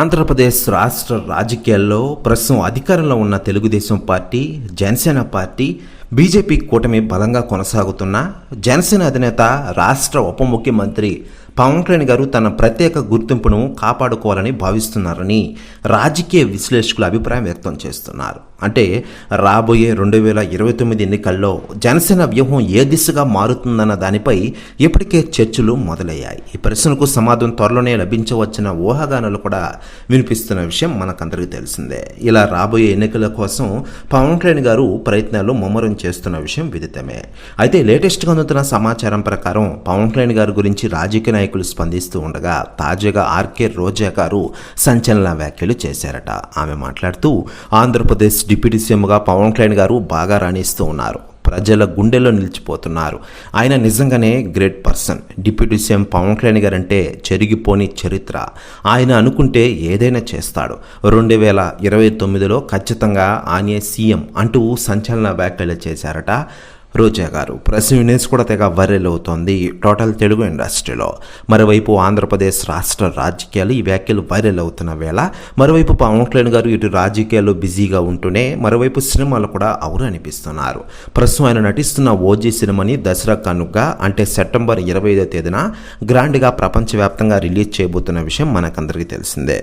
ఆంధ్రప్రదేశ్ రాష్ట్ర రాజకీయాల్లో ప్రస్తుతం అధికారంలో ఉన్న Telugu Desam party, Janasena party, BJP కూటమి బలంగా కొనసాగుతున్న జనసేన అధినేత రాష్ట్ర ఉప ముఖ్యమంత్రి పవన్ కళ్యాణ్ గారు తన ప్రత్యేక గుర్తింపును కాపాడుకోవాలని భావిస్తున్నారని రాజకీయ విశ్లేషకులు అభిప్రాయం వ్యక్తం చేస్తున్నారు. అంటే రాబోయే 2029 ఎన్నికల్లో జనసేన వ్యూహం ఏ దిశగా మారుతుందన్న దానిపై ఇప్పటికే చర్చలు మొదలయ్యాయి. ఈ ప్రశ్నకు సమాధానం త్వరలోనే లభించవచ్చిన ఊహాగానాలు కూడా వినిపిస్తున్న విషయం మనకందరికీ తెలిసిందే. ఇలా రాబోయే ఎన్నికల కోసం పవన్ కళ్యాణ్ గారు ప్రయత్నాలు ముమ్మరం చేస్తున్న విషయం విదితమే. అయితే లేటెస్ట్గా అందుతున్న సమాచారం ప్రకారం పవన్ కళ్యాణ్ గారి గురించి రాజకీయ నాయకులు స్పందిస్తూ ఉండగా తాజాగా ఆర్కే రోజా గారు సంచలన వ్యాఖ్యలు చేశారట. ఆమె మాట్లాడుతూ ఆంధ్రప్రదేశ్ డిప్యూటీ సీఎంగా పవన్ కళ్యాణ్ గారు బాగా రాణిస్తూ ఉన్నారు, ప్రజల గుండెల్లో నిలిచిపోతున్నారు, ఆయన నిజంగానే great person. Deputy CM Pawan Kalyan గారు అంటే చెరిగిపోని చరిత్ర, ఆయన అనుకుంటే ఏదైనా చేస్తాడు, 2029లో ఖచ్చితంగా ఆయనే సీఎం అంటూ సంచలన వ్యాఖ్యలు చేశారట రోజా గారు. ప్రెస్ యూనియన్స్ కూడా తెగ వైరల్ అవుతోంది టోటల్ తెలుగు ఇండస్ట్రీలో. మరోవైపు ఆంధ్రప్రదేశ్ రాష్ట్ర రాజకీయాలు ఈ వ్యాఖ్యలు వైరల్ అవుతున్న వేళ మరోవైపు పవన్ కళ్యాణ్ గారు ఇటు రాజకీయాల్లో బిజీగా ఉంటూనే మరోవైపు సినిమాలు కూడా అవురు అనిపిస్తున్నారు. ప్రస్తుతం ఆయన నటిస్తున్న ఓజీ సినిమాని దసరా కానుకగా అంటే సెప్టెంబర్ 25వ తేదీన గ్రాండ్గా ప్రపంచవ్యాప్తంగా రిలీజ్ చేయబోతున్న విషయం మనకందరికీ తెలిసిందే.